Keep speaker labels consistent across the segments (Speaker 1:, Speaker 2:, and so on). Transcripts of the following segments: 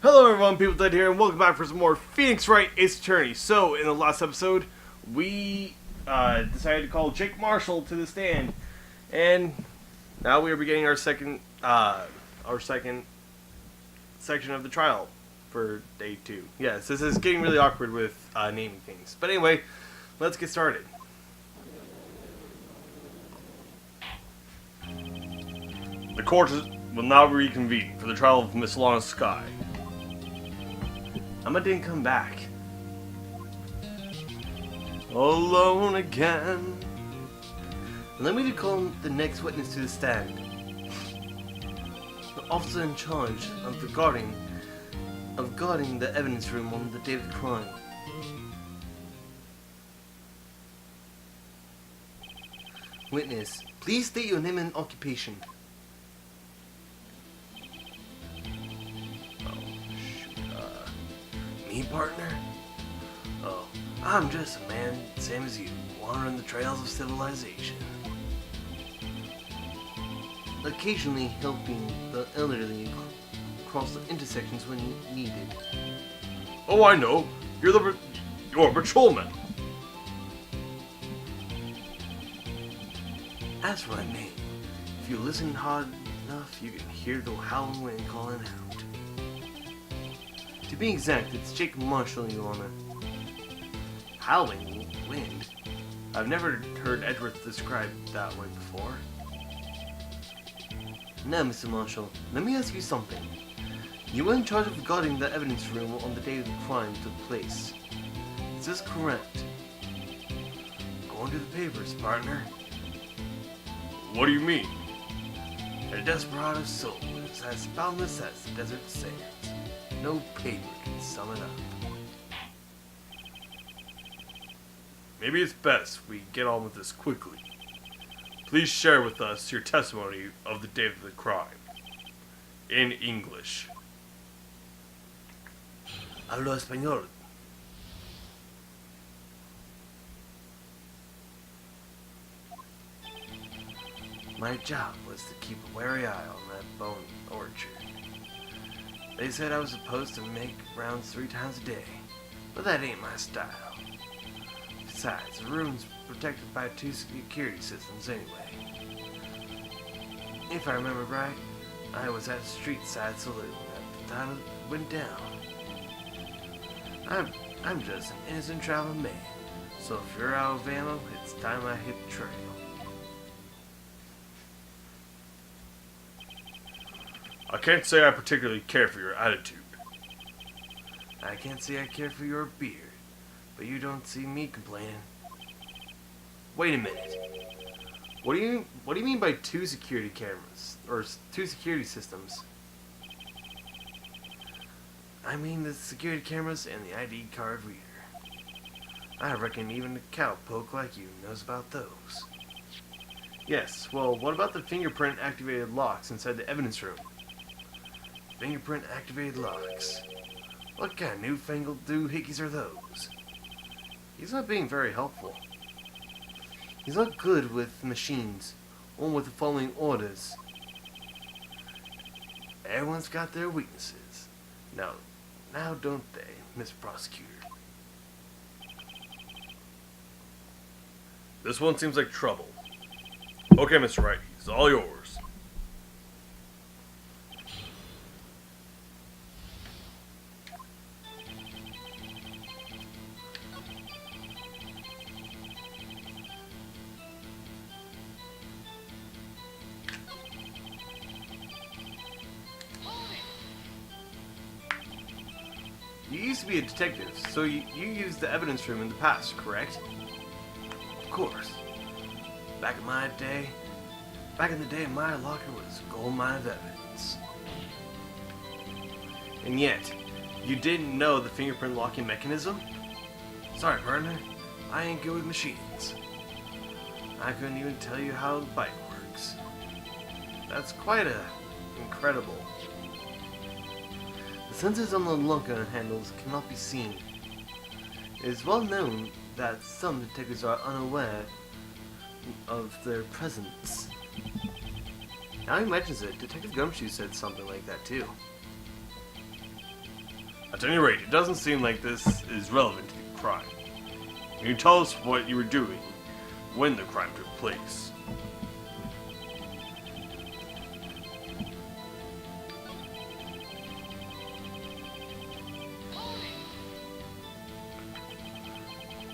Speaker 1: Hello everyone, peopledud here, and welcome back for some more Phoenix Wright Ace Attorney. So, in the last episode, we decided to call Jake Marshall to the stand, and now we are beginning our second section of the trial for day 2. Yes, this is getting really awkward with naming things. But anyway, let's get started. The court will now reconvene for the trial of Miss Lana Skye. Emma didn't come back. Alone again. Let me call the next witness to the stand. The officer in charge of guarding the evidence room on the day of the crime. Witness, please state your name and occupation. Me, partner? Oh, I'm just a man, same as you, wandering the trails of civilization. Occasionally helping the elderly cross the intersections when needed. Oh, I know. You're a patrolman. That's my name. If you listen hard enough, you can hear the howling wind calling out. To be exact, it's Jake Marshall, Your Honor. Howling wind? I've never heard Edward described that way before. Now, Mr. Marshall, let me ask you something. You were in charge of guarding the evidence room on the day the crime took place. Is this correct? Going to the papers, partner. What do you mean? A desperado soul is as boundless as the desert sands. No paper can sum it up. Maybe it's best we get on with this quickly. Please share with us your testimony of the day of the crime. In English. Hablo español. My job was to keep a wary eye on that bone orchard. They said I was supposed to make rounds 3 times a day, but that ain't my style. Besides, the room's protected by 2 security systems anyway. If I remember right, I was at a street side saloon at the time it went down. I'm just an innocent traveling man, so if you're out of ammo, it's time I hit the trail. I can't say I particularly care for your attitude. I can't say I care for your beard, but you don't see me complaining. Wait a minute. What do you mean by 2 security cameras or 2 security systems? I mean the security cameras and the ID card reader. I reckon even a cowpoke like you knows about those. Yes, well, what about the fingerprint activated locks inside the evidence room? Fingerprint activated locks. What kind of newfangled doohickeys are those? He's not being very helpful. He's not good with machines, or with following orders. Everyone's got their weaknesses. Now don't they, Mr. Prosecutor? This one seems like trouble. Okay, Mr. Wright, it's all yours. You used to be a detective, so you used the evidence room in the past, correct? Of course. Back in the day, my locker was a gold mine of evidence. And yet, you didn't know the fingerprint locking mechanism? Sorry, partner. I ain't good with machines. I couldn't even tell you how the bike works. That's quite incredible. The sensors on the locker handles cannot be seen. It is well known that some detectives are unaware of their presence. Now he mentions it, Detective Gumshoe said something like that too. At any rate, it doesn't seem like this is relevant to the crime. Can you tell us what you were doing when the crime took place?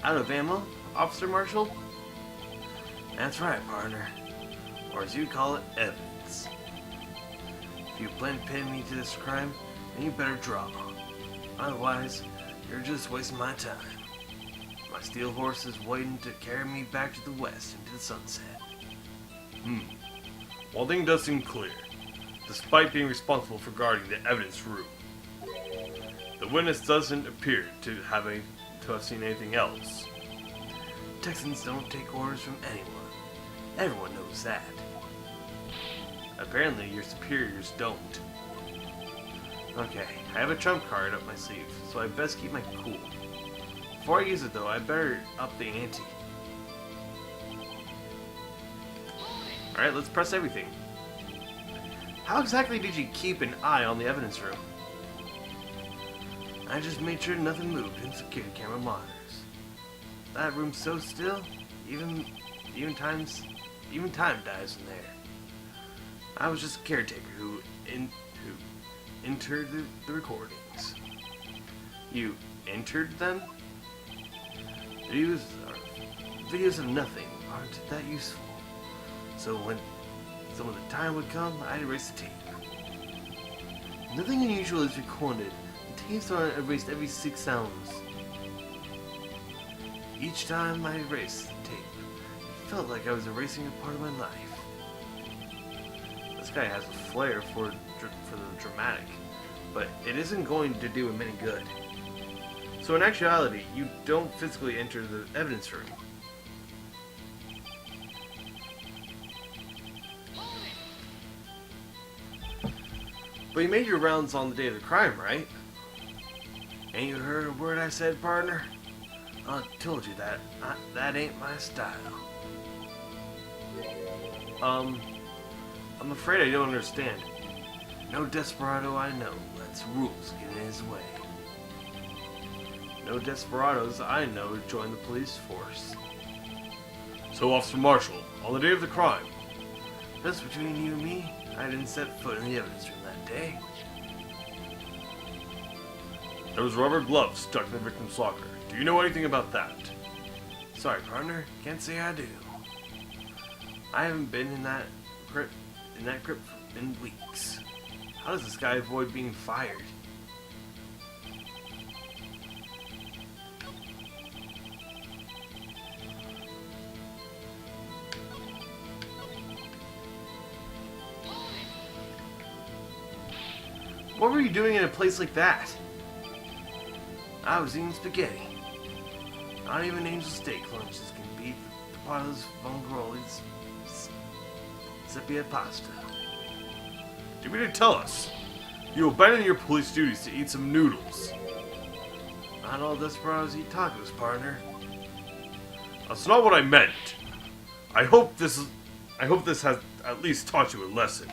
Speaker 1: Out of ammo, Officer Marshall? That's right, partner. Or as you call it, evidence. If you plan to pin me to this crime, then you better draw. Otherwise, you're just wasting my time. My steel horse is waiting to carry me back to the west into the sunset. One thing does seem clear. Despite being responsible for guarding the evidence room, the witness doesn't appear to have seen anything else. Texans don't take orders from anyone. Everyone knows that. Apparently, your superiors don't. Okay, I have a trump card up my sleeve, so I best keep my cool. Before I use it though, I better up the ante. Alright, let's press everything. How exactly did you keep an eye on the evidence room? I just made sure nothing moved in security camera monitors. That room's so still, even time dies in there. I was just a caretaker who entered the recordings. You entered them? Videos of nothing aren't that useful. So when some of the time would come, I'd erase the tape. Nothing unusual is recorded. The tapes aren't erased every 6 sounds. Each time I erased the tape, it felt like I was erasing a part of my life. This guy has a flair for the dramatic, but it isn't going to do him any good. So in actuality, you don't physically enter the evidence room. But you made your rounds on the day of the crime, right? Ain't you heard a word I said, partner? I told you that. That ain't my style. I'm afraid I don't understand. No desperado I know lets rules get in his way. No desperados I know join the police force. So, Officer Marshall, on the day of the crime, just between you and me, I didn't set foot in the evidence room that day. There was rubber gloves stuck in the victim's locker. Do you know anything about that? Sorry, partner. Can't say I do. I haven't been in that crypt in weeks. How does this guy avoid being fired? What were you doing in a place like that? I was eating spaghetti. Not even angel steak lunches can beat the Palos Vongroli's sepia pasta. Do you mean to tell us you abandoned your police duties to eat some noodles? Not all desperados eat tacos, partner. That's not what I meant. I hope this has at least taught you a lesson.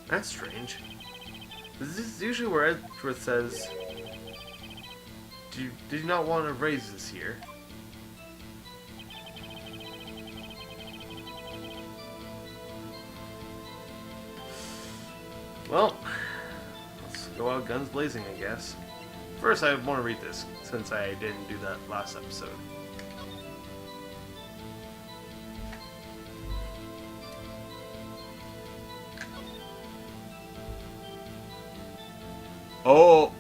Speaker 1: That's strange. This is usually where it says, did you not want to raise this here? Well, let's go out guns blazing, I guess. First, I want to read this, since I didn't do that last episode. Oh,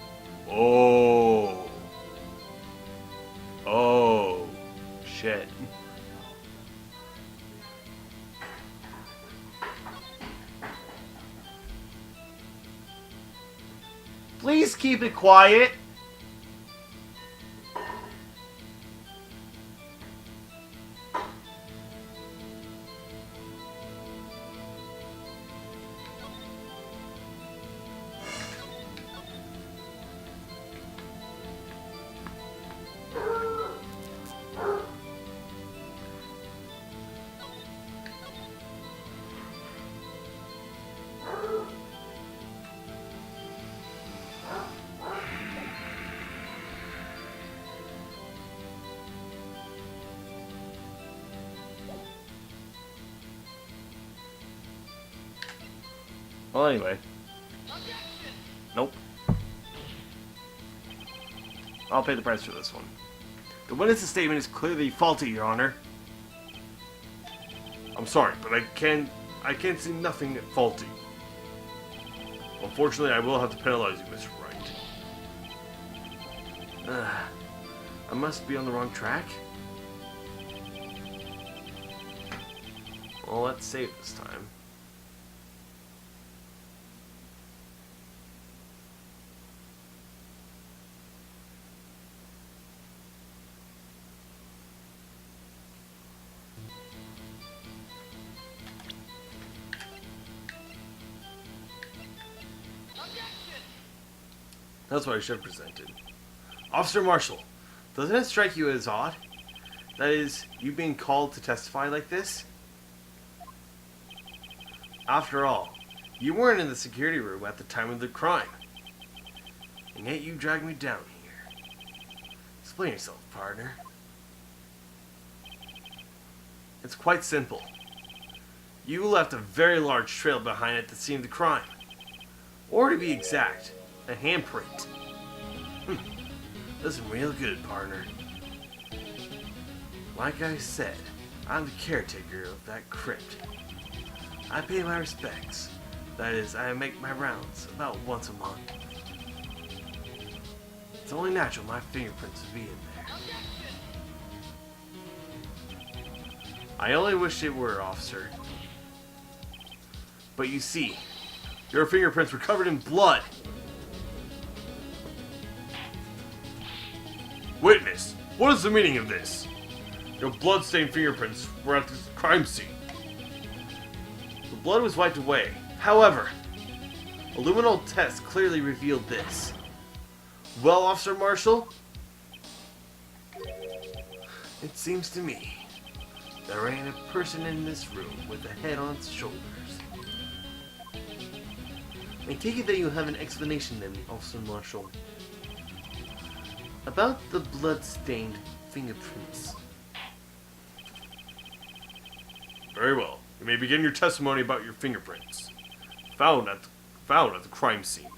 Speaker 1: shit. Please keep it quiet. Well, anyway. Nope. I'll pay the price for this one. The witness's statement is clearly faulty, Your Honor. I'm sorry, but I can't see nothing faulty. Unfortunately, I will have to penalize you, Mr. Wright. I must be on the wrong track. Well, let's save this time. That's what I should have presented. Officer Marshall, doesn't it strike you as odd? That is, you being called to testify like this? After all, you weren't in the security room at the time of the crime. And yet you dragged me down here. Explain yourself, partner. It's quite simple. You left a very large trail behind at the scene of the crime. Or to be exact, a handprint. Listen real good, partner. Like I said, I'm the caretaker of that crypt. I pay my respects. That is, I make my rounds about once a month. It's only natural my fingerprints would be in there. I only wish it were, officer. But you see, your fingerprints were covered in blood. Witness, what is the meaning of this? Your blood-stained fingerprints were at the crime scene. The blood was wiped away. However, a luminol test clearly revealed this. Well, Officer Marshall, it seems to me there ain't a person in this room with a head on its shoulders. I take it that you have an explanation then, Officer Marshall, about the blood-stained fingerprints. Very well. You may begin your testimony about your fingerprints found at the crime scene.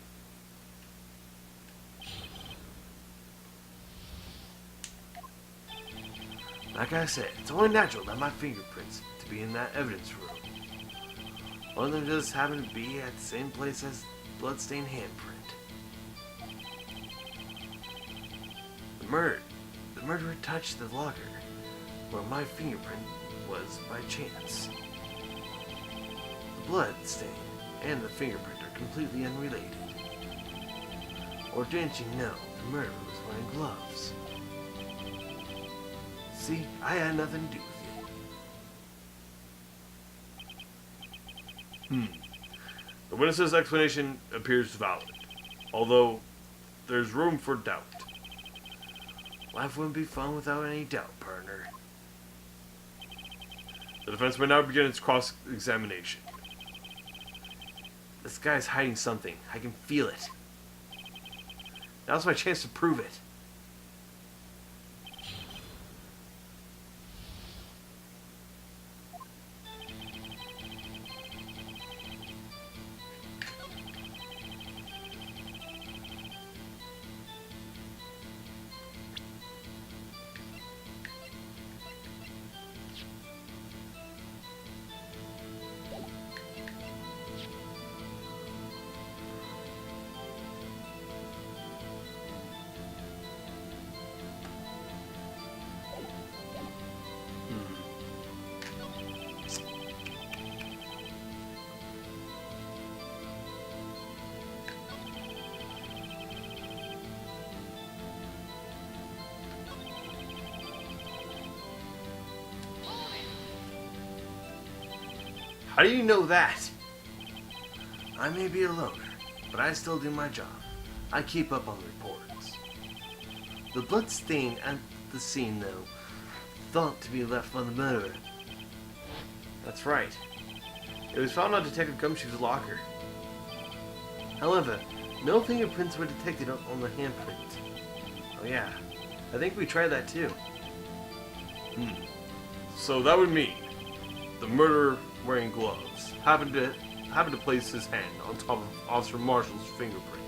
Speaker 1: Like I said, it's only natural that my fingerprints to be in that evidence room. One of them just happened to be at the same place as blood-stained handprint. The murderer touched the locker where my fingerprint was by chance. The blood stain and the fingerprint are completely unrelated. Or didn't you know the murderer was wearing gloves? See, I had nothing to do with it. The witness's explanation appears valid, although there's room for doubt. Life wouldn't be fun without any doubt, partner. The defense may now begin its cross-examination. This guy's hiding something. I can feel it. Now's my chance to prove it. How do you know that? I may be a loner, but I still do my job. I keep up on reports. The blood stain at the scene, though, thought to be left by the murderer. That's right. It was found on Detective Gumshoe's locker. However, no fingerprints were detected on the handprint. Oh yeah, I think we tried that too. So that would mean the murderer wearing gloves happened to happened to place his hand on top of Officer Marshall's fingerprint.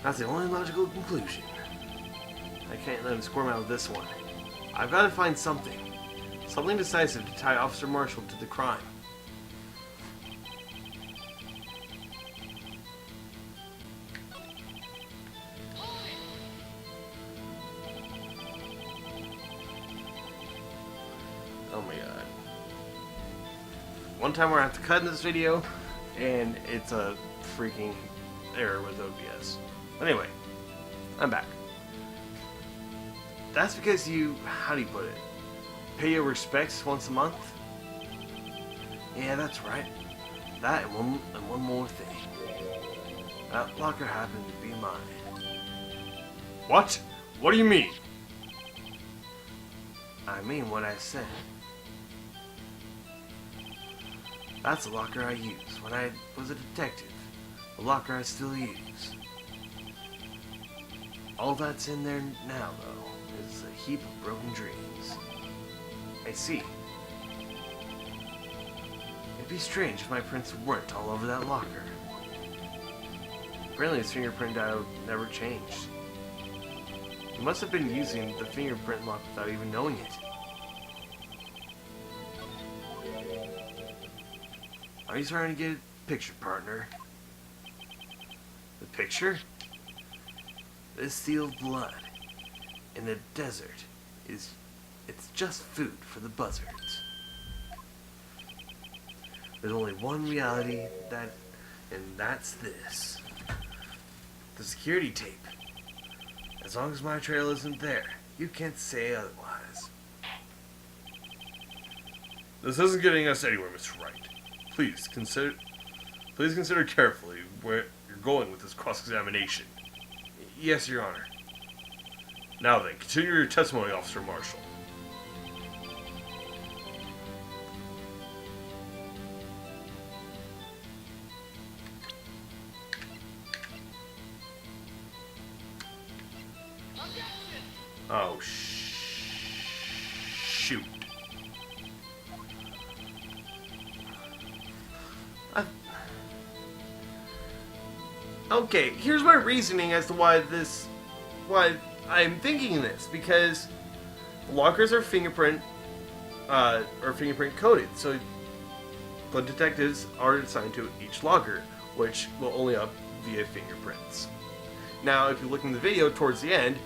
Speaker 1: That's the only logical conclusion. I can't let him squirm out of this one. I've got to find something. Something decisive to tie Officer Marshall to the crime. Oh my god. One time we're gonna have to cut in this video, and it's a freaking error with OBS. But anyway, I'm back. That's because you, how do you put it, pay your respects once a month? Yeah, that's right. That and one more thing. That locker happened to be mine. What? What do you mean? I mean what I said. That's the locker I used when I was a detective. The locker I still use. All that's in there now, though, is a heap of broken dreams. I see. It'd be strange if my prints weren't all over that locker. Apparently his fingerprint diode never changed. He must have been using the fingerprint lock without even knowing it. Are you trying to get a picture, partner? The picture? This sealed blood in the desert it's just food for the buzzards. There's only one reality and that's this. The security tape. As long as my trail isn't there, you can't say otherwise. This isn't getting us anywhere, Mr. Wright. Please consider carefully where you're going with this cross-examination. Yes, Your Honor. Now then, continue your testimony, Officer Marshall. Oh, shoot. Okay, here's my reasoning as to why I'm thinking this, because lockers are fingerprint coded, so the detectives are assigned to each locker, which will only up via fingerprints. Now, if you look in the video towards the end,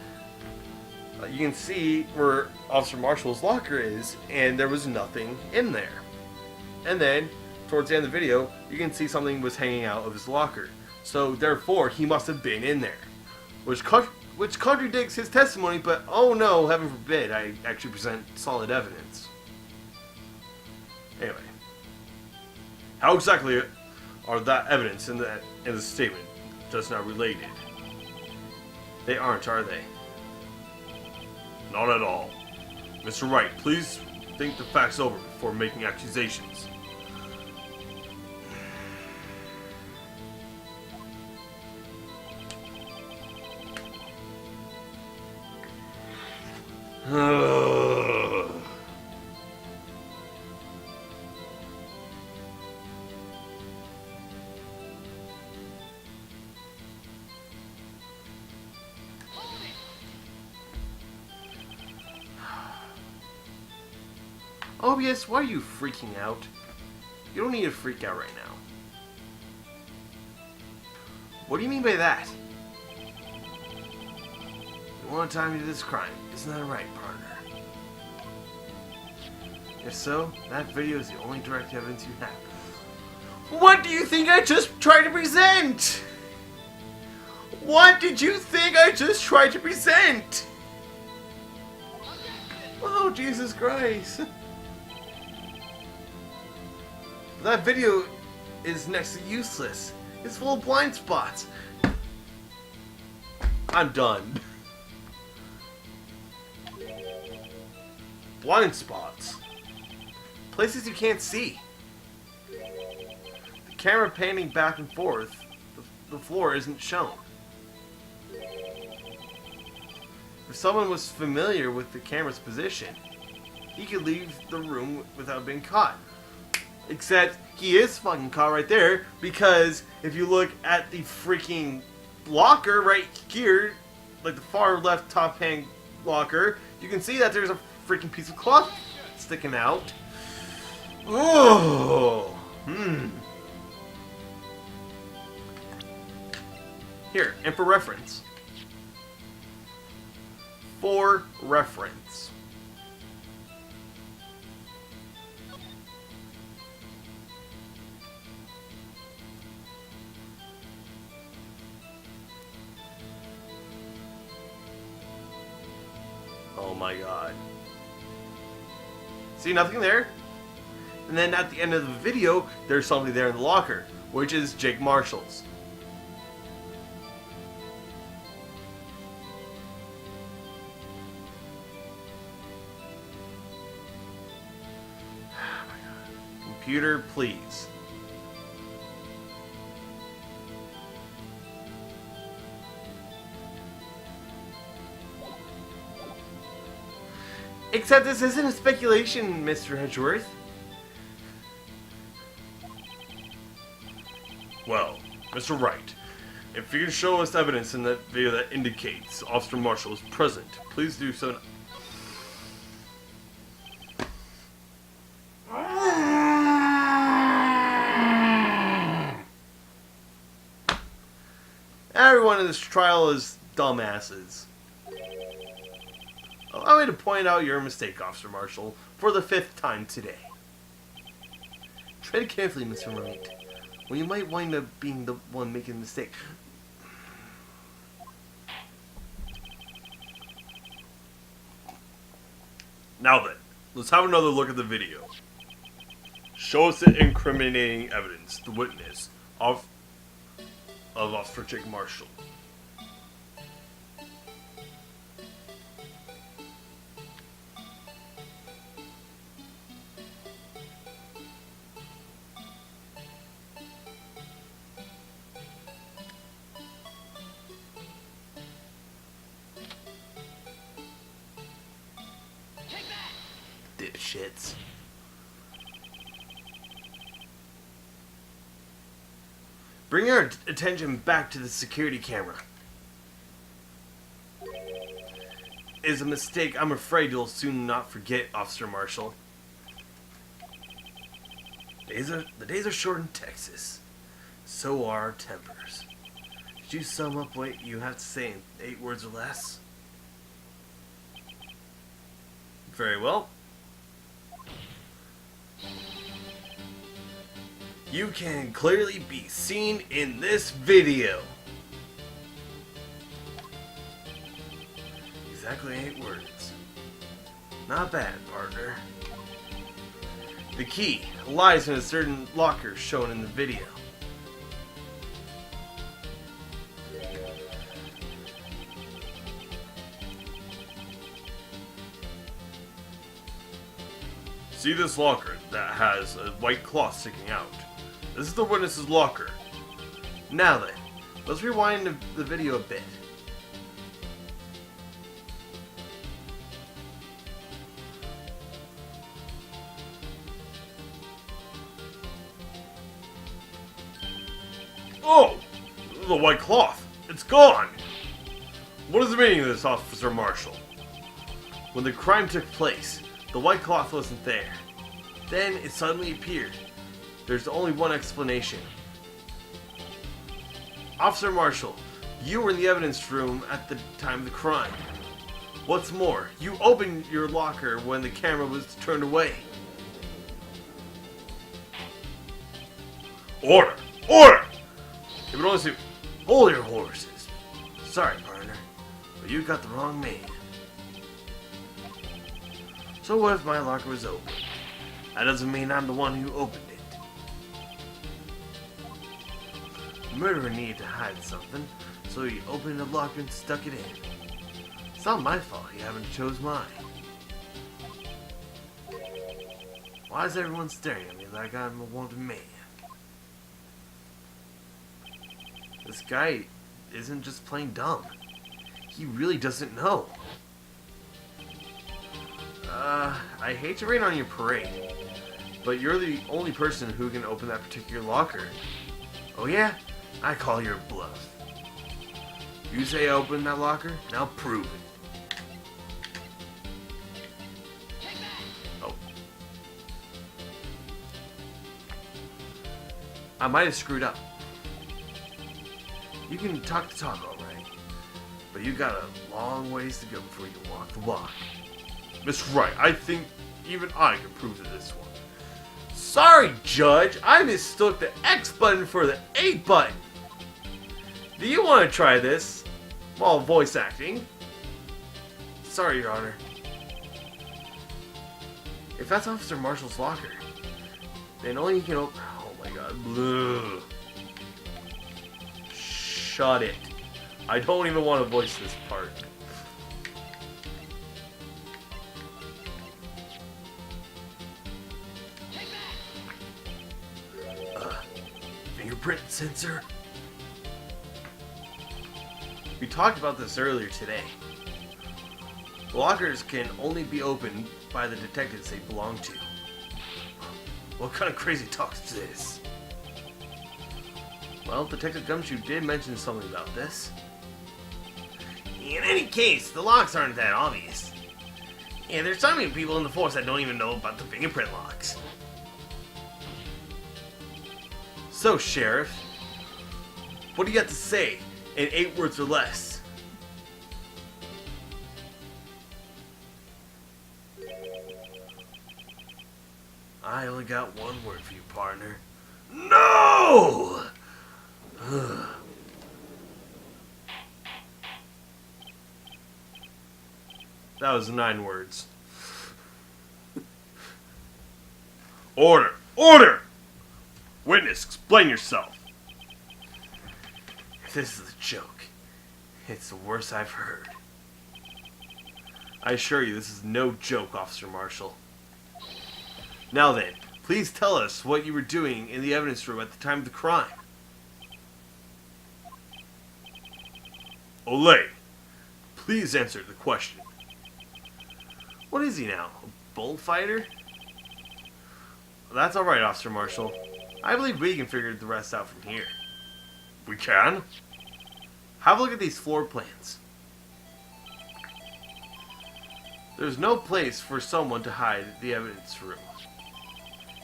Speaker 1: you can see where Officer Marshall's locker is, and there was nothing in there. And then, towards the end of the video, you can see something was hanging out of his locker. So, therefore, he must have been in there. Which contradicts his testimony, but oh no, heaven forbid, I actually present solid evidence. Anyway. How exactly are that evidence in the statement just now related? They aren't, are they? Not at all. Mr. Wright, please think the facts over before making accusations. OBS, why are you freaking out? You don't need to freak out right now. What do you mean by that? You want to tie me to this crime. Isn't that right, partner? If so, that video is the only direct evidence you have. What do you think I just tried to present? What did you think I just tried to present? Oh, Jesus Christ. That video is next to useless. It's full of blind spots. I'm done. Blind spots. Places you can't see. The camera panning back and forth. The floor isn't shown. If someone was familiar with the camera's position, he could leave the room without being caught. Except he is fucking caught right there, because if you look at the freaking locker right here, like the far left top hand locker, you can see that there's a freaking piece of cloth sticking out. Oh, Here, and for reference. For reference. Oh my god. See, nothing there? And then at the end of the video, there's something there in the locker, which is Jake Marshall's. Oh my god. Computer, please. Except this isn't a speculation, Mr. Hedgeworth. Well, Mr. Wright, if you can show us evidence in that video that indicates Officer Marshall is present, please do so. Everyone in this trial is dumbasses. Allow me to point out your mistake, Officer Marshall, for the 5th time today. Tread carefully, Mr. Wright, or you might wind up being the one making the mistake. Now then, let's have another look at the video. Show us the incriminating evidence, the witness, of Officer Jake Marshall. Dipshits. Bring our attention back to the security camera. It is a mistake I'm afraid you'll soon not forget, Officer Marshall. The days are short in Texas. So are our tempers. Could you sum up what you have to say in 8 words or less? Very well. You can clearly be seen in this video. Exactly 8 words. Not bad, partner. The key lies in a certain locker shown in the video. See this locker that has a white cloth sticking out? This is the witness's locker. Now then, let's rewind the video a bit. Oh! The white cloth! It's gone! What is the meaning of this, Officer Marshall? When the crime took place, the white cloth wasn't there. Then it suddenly appeared. There's only one explanation. Officer Marshall, you were in the evidence room at the time of the crime. What's more, you opened your locker when the camera was turned away. Order! Order! It would only say, hold your horses. Sorry, partner, but you got the wrong man. So what if my locker was open? That doesn't mean I'm the one who opened it. The murderer needed to hide something, so he opened the locker and stuck it in. It's not my fault you haven't chose mine. Why is everyone staring at me like I'm a wanted man? This guy isn't just plain dumb. He really doesn't know. I hate to rain on your parade, but you're the only person who can open that particular locker. Oh yeah? I call your bluff. You say I open that locker, and I'll prove it. Oh. I might have screwed up. You can talk the talk, alright. But you got a long ways to go before you can walk the walk. Miss Wright, I think even I can prove to this one. Sorry, Judge. I mistook the X button for the A button. Do you want to try this? While voice acting? Sorry, Your Honor. If that's Officer Marshall's locker, then only he can open... Oh my god. Bleh. Shut it. I don't even want to voice this part. Fingerprint sensor? We talked about this earlier today. Lockers can only be opened by the detectives they belong to. What kind of crazy talk is this? Well, Detective Gumshoe did mention something about this. In any case, the locks aren't that obvious. And there's so many people in the force that don't even know about the fingerprint locks. So, Sheriff, what do you got to say in 8 words or less? I only got one word for you, partner. No! That was 9 words. Order! Order! Witness, explain yourself. If this is a joke, it's the worst I've heard. I assure you, this is no joke, Officer Marshall. Now then, please tell us what you were doing in the evidence room at the time of the crime. Olay, please answer the question. What is he now? A bullfighter? That's alright, Officer Marshall. I believe we can figure the rest out from here. We can? Have a look at these floor plans. There's no place for someone to hide the evidence room.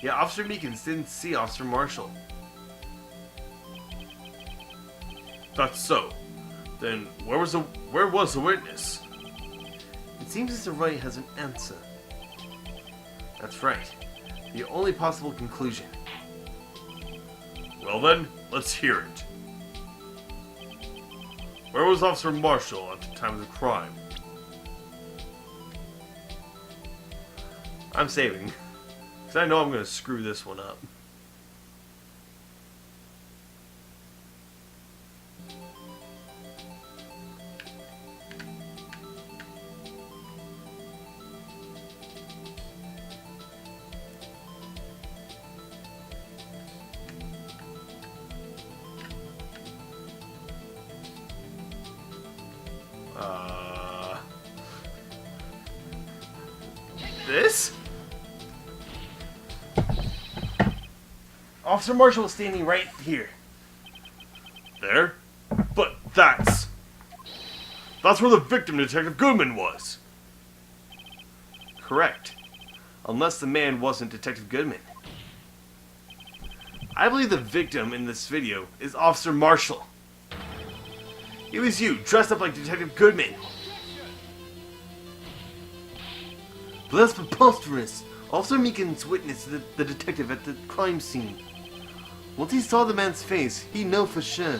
Speaker 1: Yeah, Officer Meekins didn't see Officer Marshall. That's so. Then where was the witness? It seems Mr. Wright has an answer. That's right. The only possible conclusion. Well then, let's hear it. Where was Officer Marshall at the time of the crime? I'm saving, because I know I'm going to screw this one up. This? Officer Marshall was standing right here. There? But that's where the victim, Detective Goodman, was. Correct. Unless the man wasn't Detective Goodman. I believe the victim in this video is Officer Marshall. It was you, dressed up like Detective Goodman. But that's preposterous. Officer Meekins witnessed the detective at the crime scene. Once he saw the man's face, he knew for sure.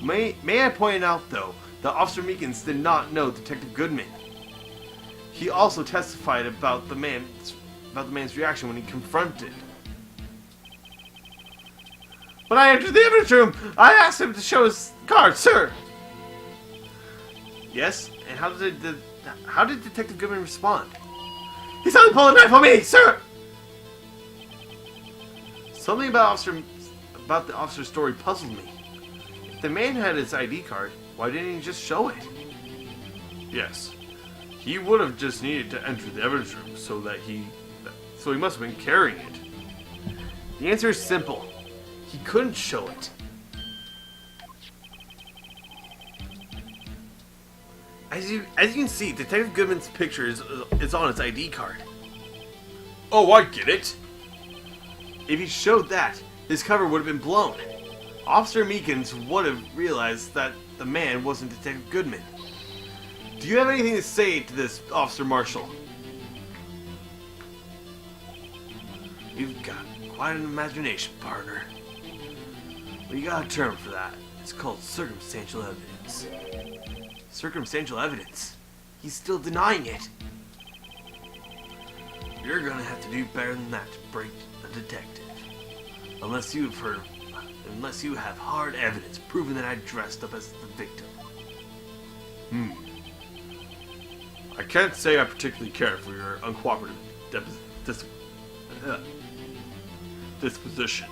Speaker 1: May I point out, though, that Officer Meekins did not know Detective Goodman. He also testified about the man's reaction when he confronted. When I entered the evidence room, I asked him to show his card, sir. Yes, and how did Detective Goodman respond? He suddenly pulled a knife on me, sir. Something about the officer's story puzzled me. If the man had his ID card, why didn't he just show it? Yes, he would have just needed to enter the evidence room so that he so he must have been carrying it. The answer is simple. He couldn't show it. As you can see, Detective Goodman's picture is on his ID card. Oh, I get it. If he showed that, his cover would have been blown. Officer Meekins would have realized that the man wasn't Detective Goodman. Do you have anything to say to this, Officer Marshall? You've got quite an imagination, partner. But you got a term for that. It's called circumstantial evidence. Circumstantial evidence? He's still denying it. You're gonna have to do better than that to break a detective. Unless you have hard evidence proving that I dressed up as the victim. I can't say I particularly care for your uncooperative disposition.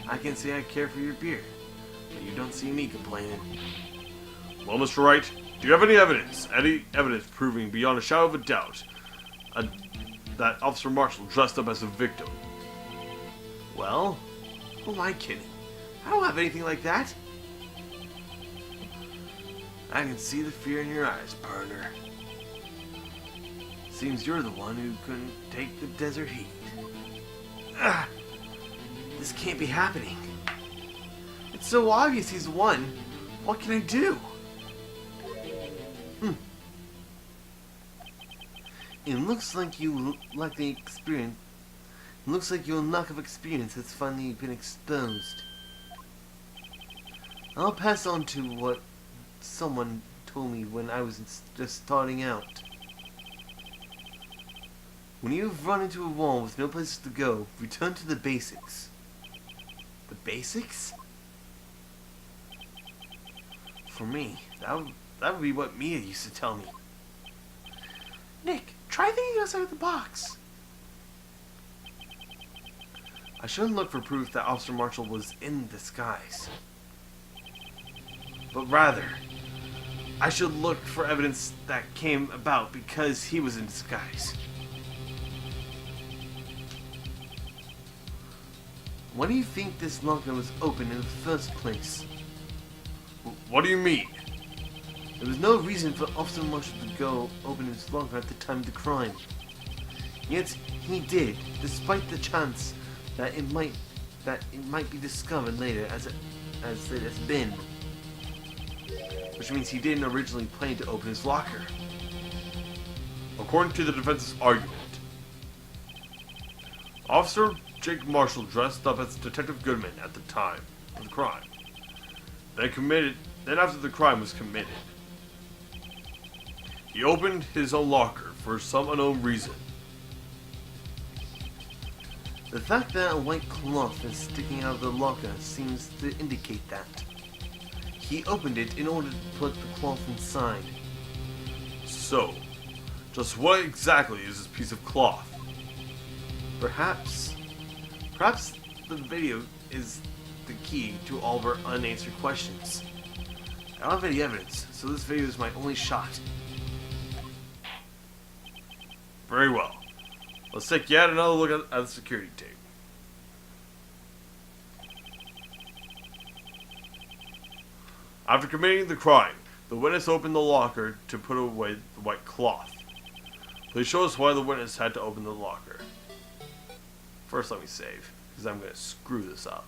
Speaker 1: I can say I care for your beer, but you don't see me complaining. Well, Mr. Wright, do you have any evidence? Any evidence proving beyond a shadow of a doubt that Officer Marshall dressed up as a victim? Well, who am I kidding? I don't have anything like that. I can see the fear in your eyes, partner. Seems you're the one who couldn't take the desert heat. This can't be happening. It's so obvious he's won. What can I do? It looks like you lack the experience. It looks like your lack of experience has finally been exposed. I'll pass on to what someone told me when I was just starting out. When you've run into a wall with no place to go, return to the basics. The basics? For me, that would be what Mia used to tell me. Nick, try thinking outside the box. I shouldn't look for proof that Officer Marshall was in disguise. But rather, I should look for evidence that came about because he was in disguise. Why do you think this locker was open in the first place? What do you mean? There was no reason for Officer Marshall to go open his locker at the time of the crime. Yet he did, despite the chance that it might be discovered later as it has been. Which means he didn't originally plan to open his locker. According to the defense's argument, Officer Jake Marshall dressed up as Detective Goodman at the time of the crime. Then after the crime was committed, he opened his own locker for some unknown reason. The fact that a white cloth is sticking out of the locker seems to indicate that. He opened it in order to put the cloth inside. So, just what exactly is this piece of cloth? Perhaps the video is the key to all of our unanswered questions. I don't have any evidence, so this video is my only shot. Very well. Let's take yet another look at the security tape. After committing the crime, the witness opened the locker to put away the white cloth. Please show us why the witness had to open the locker. First, let me save, because I'm going to screw this up.